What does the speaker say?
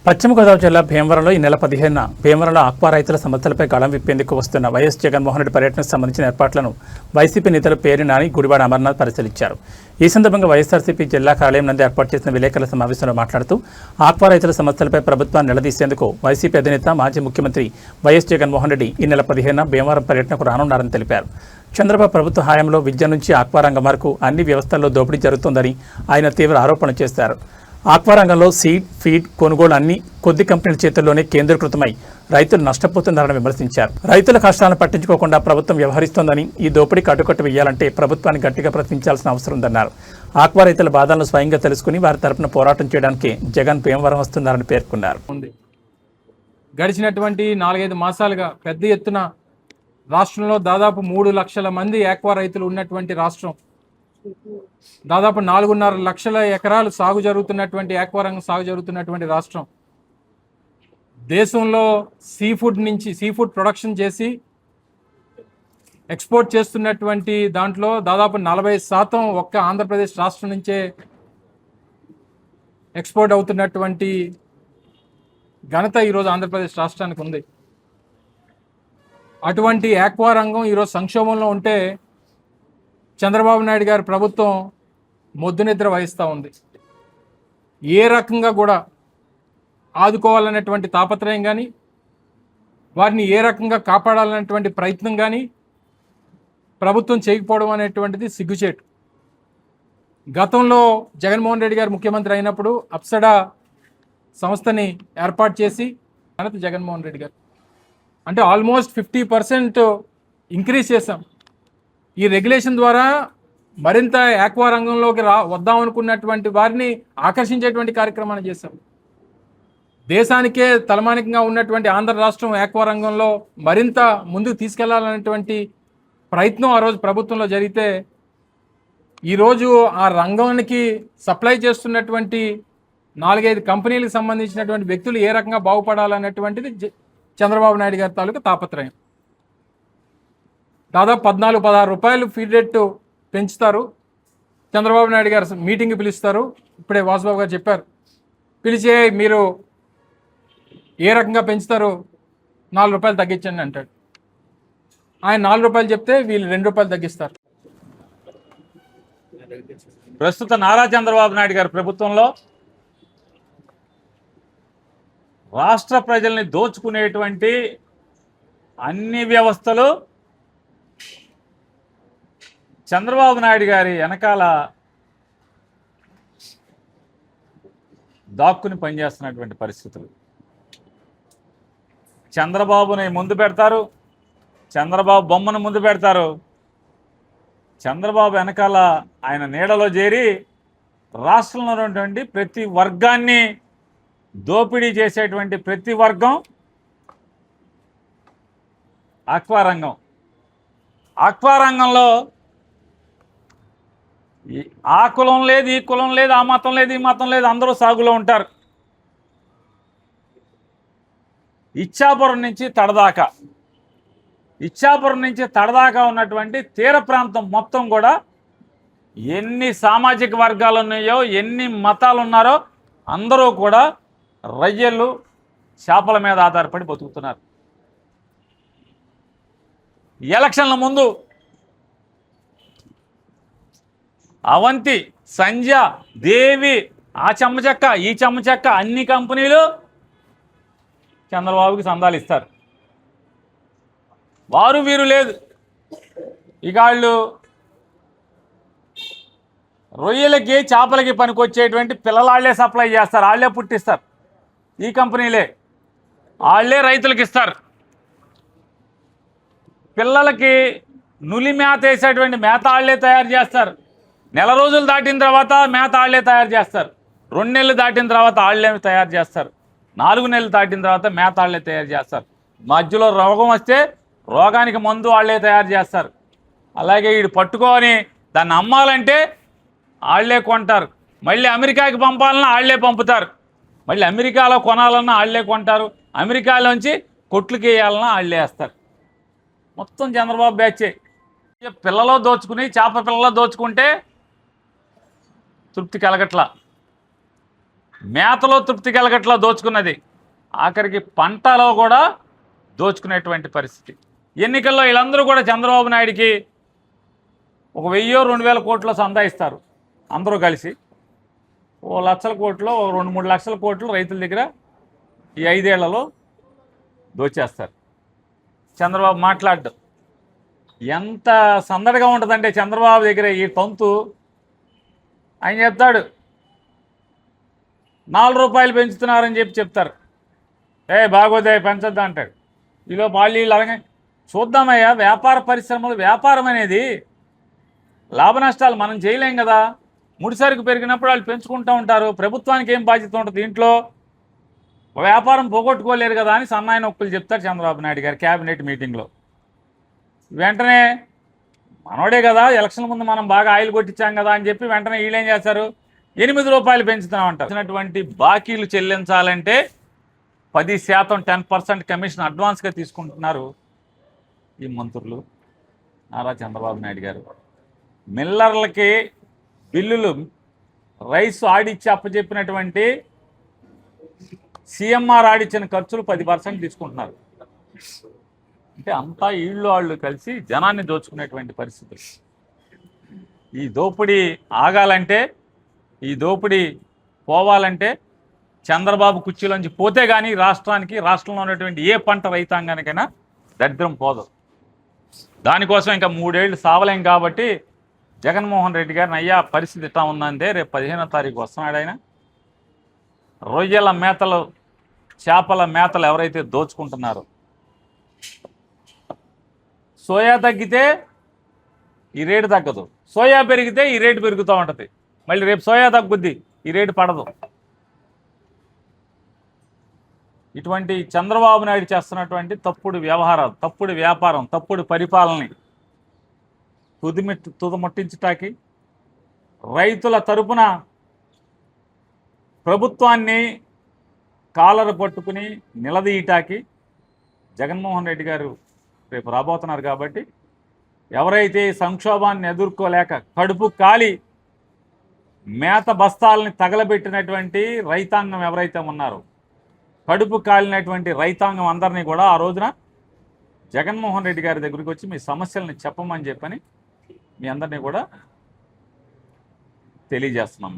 పశ్చిమ గోదావరి జిల్లా భీమవరంలో ఈ నెల 15న భీమవరంలో ఆక్వా రైతుల సమస్యలపై గళం విప్పేందుకు వస్తున్న వైఎస్ జగన్మోహన్ రెడ్డి పర్యటనకు సంబంధించిన ఏర్పాట్లను వైసీపీ నేతలు పేర్ని నాని, గుడివాడ అమర్నాథ్ పరిశీలించారు. ఈ సందర్భంగా వైఎస్ఆర్సీపీ జిల్లా కార్యాలయం నందు ఏర్పాటు చేసిన విలేకరుల సమావేశంలో మాట్లాడుతూ ఆక్వా రైతుల సమస్యలపై ప్రభుత్వాన్ని నిలదీసేందుకు వైసీపీ అధినేత మాజీ ముఖ్యమంత్రి వైఎస్ జగన్మోహన్ రెడ్డి ఈ నెల 15న భీమవరం పర్యటనకు రానున్నారని తెలిపారు. చంద్రబాబు ప్రభుత్వ హయాంలో విద్య నుంచి ఆక్వా రంగం వరకు అన్ని వ్యవస్థల్లో దోపిడీ జరుగుతోందని ఆయన తీవ్ర ఆరోపణలు చేశారు. ఆక్వా రంగంలో సీడ్, ఫీడ్ కొనుగోలు అన్ని కొద్ది కంపెనీల చేతుల్లోనే కేంద్రీకృతమై రైతులు నష్టపోతున్నారని విమర్శించారు. రైతుల కష్టాలను పట్టించుకోకుండా ప్రభుత్వం వ్యవహరిస్తోందని ఈ దోపిడీకి అడ్డుకట్ట వేయాలంటే ప్రభుత్వాన్ని గట్టిగా ప్రశ్నించాల్సిన అవసరం ఉందన్నారు. ఆక్వా రైతుల బాధలను స్వయంగా తెలుసుకుని వారి తరపున పోరాటం చేయడానికి జగన్ భీమవరం వస్తున్నారని పేర్కొన్నారు. గడిచినటువంటి 4-5 మాసాలుగా పెద్ద ఎత్తున రాష్ట్రంలో దాదాపు 3 లక్షల మంది ఆక్వా రైతులు ఉన్నటువంటి రాష్ట్రం, దాదాపు 4.5 లక్షల ఎకరాలు సాగు జరుగుతున్నటువంటి ఆక్వా రంగం సాగు జరుగుతున్నటువంటి రాష్ట్రం. దేశంలో సీ ఫుడ్ ప్రొడక్షన్ చేసి ఎక్స్పోర్ట్ చేస్తున్నటువంటి దాంట్లో దాదాపు 40% ఒక్క ఆంధ్రప్రదేశ్ రాష్ట్రం నుంచే ఎక్స్పోర్ట్ అవుతున్నటువంటి ఘనత ఈరోజు ఆంధ్రప్రదేశ్ రాష్ట్రానికి ఉంది. అటువంటి ఆక్వా రంగం ఈరోజు సంక్షోభంలో ఉంటే చంద్రబాబు నాయుడు గారి ప్రభుత్వం మొద్దునిద్ర వహిస్తూ ఉంది. ఏ రకంగా కూడా ఆదుకోవాలనేటువంటి తాపత్రయం కానీ, వారిని ఏ రకంగా కాపాడాలనేటువంటి ప్రయత్నం కానీ ప్రభుత్వం చేయకపోవడం అనేటువంటిది సిగ్గుచేటు. గతంలో జగన్మోహన్ రెడ్డి గారు ముఖ్యమంత్రి అయినప్పుడు అప్సడా సంస్థని ఏర్పాటు చేసి ఘనత జగన్మోహన్ రెడ్డి గారు, అంటే ఆల్మోస్ట్ 50% ఇంక్రీజ్ చేశాం. ఈ రెగ్యులేషన్ ద్వారా మరింత ఆక్వా రంగంలోకి వద్దామనుకున్నటువంటి వారిని ఆకర్షించేటువంటి కార్యక్రమాన్ని చేశాం. దేశానికే తలమానికంగా ఉన్నటువంటి ఆంధ్ర రాష్ట్రం ఆక్వా రంగంలో మరింత ముందుకు తీసుకెళ్లాలనేటువంటి ప్రయత్నం ఆ రోజు ప్రభుత్వంలో జరిగితే, ఈరోజు ఆ రంగానికి సప్లై చేస్తున్నటువంటి 4-5 కంపెనీలకు సంబంధించినటువంటి వ్యక్తులు ఏ రకంగా బాగుపడాలనేటువంటిది చంద్రబాబు నాయుడు గారి తాలూకు తాపత్రయం. దాదాపు 14-16 రూపాయలు ఫీడ్ రేటు పెంచుతారు. చంద్రబాబు నాయుడు గారు మీటింగ్ పిలుస్తారు. ఇప్పుడే వాసుబాబు గారు చెప్పారు, పిలిచే మీరు ఏ రకంగా పెంచుతారు, 4 రూపాయలు తగ్గించండి అంటాడు. ఆయన 4 రూపాయలు చెప్తే వీళ్ళు 2 రూపాయలు తగ్గిస్తారు. ప్రస్తుత నారా చంద్రబాబు నాయుడు గారి ప్రభుత్వంలో రాష్ట్ర ప్రజల్ని దోచుకునేటువంటి అన్ని వ్యవస్థలు చంద్రబాబు నాయుడు గారి వెనకాల దాక్కుని పనిచేస్తున్నటువంటి పరిస్థితులు. చంద్రబాబుని ముందు పెడతారు, చంద్రబాబు బొమ్మను ముందు పెడతారు, చంద్రబాబు వెనకాల ఆయన నీడలో చేరి రాష్ట్రంలో ఉన్నటువంటి ప్రతి వర్గాన్ని దోపిడీ చేసేటువంటి ప్రతి వర్గం ఆక్వా రంగం. ఆక్వా రంగంలో ఆ కులం లేదు, ఈ కులం లేదు, ఆ మతం లేదు, ఈ మతం లేదు, అందరూ సాగులో ఉంటారు. ఇచ్చాపురం నుంచి తడదాకా ఉన్నటువంటి తీర ప్రాంతం మొత్తం కూడా ఎన్ని సామాజిక వర్గాలు ఉన్నాయో, ఎన్ని మతాలు ఉన్నారో అందరూ కూడా రొయ్యలు, చేపల మీద ఆధారపడి బతుకుతున్నారు. ఎలక్షన్ల ముందు అవంతి, సంధ్య, దేవి, ఆ చెమ్మచెక్క, ఈ చెమ్మచెక్క అన్ని కంపెనీలు చంద్రబాబుకి సందాలు ఇస్తారు. వారు వీరు లేదు. ఇక వాళ్ళు రొయ్యలకి, చేపలకి పనికొచ్చేటువంటి పిల్లలాళ్లే సప్లై చేస్తారు, వాళ్ళే పుట్టిస్తారు. ఈ కంపెనీలే వాళ్ళే రైతులకు ఇస్తారు. పిల్లలకి నులి మేత వేసేటువంటి మేత వాళ్ళే తయారు చేస్తారు. నెల రోజులు దాటిన తర్వాత మేత వాళ్ళే తయారు చేస్తారు. 2 నెలలు దాటిన తర్వాత వాళ్ళే తయారు చేస్తారు. 4 నెలలు దాటిన తర్వాత మేత వాళ్ళే తయారు చేస్తారు. మధ్యలో రోగం వస్తే రోగానికి మందు వాళ్ళే తయారు చేస్తారు. అలాగే వీడు పట్టుకొని దాన్ని అమ్మాలంటే వాళ్ళే కొంటారు. మళ్ళీ అమెరికాకి పంపాలన్నా వాళ్ళే పంపుతారు. మళ్ళీ అమెరికాలో కొనాలన్నా వాళ్ళే కొంటారు. అమెరికాలోంచి కొట్లుకి వేయాలన్నా వాళ్ళే వేస్తారు. మొత్తం చంద్రబాబు బ్యాచే. పిల్లలో దోచుకుని, చేప పిల్లలో దోచుకుంటే తృప్తి కలగట్లా. మేతలో తృప్తి కలగట్లా దోచుకున్నది, ఆఖరికి పంటలో కూడా దోచుకునేటువంటి పరిస్థితి. ఎన్నికల్లో వీళ్ళందరూ కూడా చంద్రబాబు నాయుడికి 1000-2000 కోట్లు సందాయిస్తారు. అందరూ కలిసి 1,00,000 కోట్లు, 2-3 లక్షల కోట్లు రైతుల దగ్గర ఈ 5 ఏళ్లలో దోచేస్తారు. చంద్రబాబు మాట్లాడ్డు ఎంత సందడిగా ఉంటుందంటే చంద్రబాబు దగ్గర ఈ తంతు. ఆయన చెప్తాడు 4 రూపాయలు పెంచుతున్నారని చెప్తారు. బాగోదే పెంచొద్దా అంటాడు. ఈలో వాళ్ళు అలాగే చూద్దామయ్యా, వ్యాపార పరిశ్రమలు, వ్యాపారం అనేది లాభ నష్టాలు మనం చేయలేం కదా. ముడిసరుకు పెరిగినప్పుడు వాళ్ళు పెంచుకుంటూ ఉంటారు. ప్రభుత్వానికి ఏం బాధ్యత ఉంటుంది దీంట్లో? వ్యాపారం పోగొట్టుకోలేరు కదా అని సన్నాయి నొక్కులు చెప్తారు చంద్రబాబు నాయుడు గారు క్యాబినెట్ మీటింగ్లో. వెంటనే మనోడే కదా, ఎలక్షన్ ముందు మనం బాగా ఆయిల్ కొట్టించాం కదా అని చెప్పి వెంటనే వీళ్ళేం చేస్తారు, 8 రూపాయలు పెంచుతున్నామంటారు. వచ్చినటువంటి బాకీలు చెల్లించాలంటే 10% 10% కమిషన్ అడ్వాన్స్గా తీసుకుంటున్నారు ఈ మంత్రులు, నారా చంద్రబాబు నాయుడు గారు. మిల్లర్లకి బిల్లులు, రైస్ ఆడిచ్చి అప్పచెప్పినటువంటి CMR ఆడిచ్చిన ఖర్చులు 10% తీసుకుంటున్నారు. అంటే అంతా వాళ్ళు కలిసి జనాన్ని దోచుకునేటువంటి పరిస్థితులు. ఈ దోపిడీ ఆగాలంటే, ఈ దోపిడీ పోవాలంటే చంద్రబాబు కుర్చీలోంచి పోతే కానీ రాష్ట్రంలో ఉన్నటువంటి ఏ పంట రైతాంగానికైనా దరిద్రం పోదు. దానికోసం ఇంకా 3 ఏళ్ళు సావలేం కాబట్టి జగన్మోహన్ రెడ్డి గారిని, అయ్యా పరిస్థితి ఇట్లా ఉందంటే రేపు 15వ తారీఖు వస్తున్నాడు ఆయన. రొయ్యల మేతలు, చేపల మేతలు ఎవరైతే దోచుకుంటున్నారో, సోయా తగ్గితే ఈ రేటు తగ్గదు, సోయా పెరిగితే ఈ రేటు పెరుగుతూ ఉంటుంది. మళ్ళీ రేపు సోయా తగ్గుద్ది, ఈ రేటు పడదు. ఇటువంటి చంద్రబాబు నాయుడు చేస్తున్నటువంటి తప్పుడు వ్యవహారాలు, తప్పుడు వ్యాపారం, తప్పుడు పరిపాలనని తుదముట్టించటానికి, రైతుల తరపున ప్రభుత్వాన్ని కాలర పట్టుకుని నిలదీయటానికి జగన్మోహన్ రెడ్డి గారు రేపు రాబోతున్నారు. కాబట్టి ఎవరైతే సంక్షోభాన్ని ఎదుర్కోలేక కడుపు కాలి మేత బస్తాలని తగలబెట్టినటువంటి రైతాంగం ఎవరైతే ఉన్నారో, కడుపు కాలినటువంటి రైతాంగం అందరినీ కూడా ఆ రోజున జగన్మోహన్ రెడ్డి గారి దగ్గరికి వచ్చి మీ సమస్యల్ని చెప్పమని చెప్పని మీ అందరినీ కూడా తెలియజేస్తున్నాం.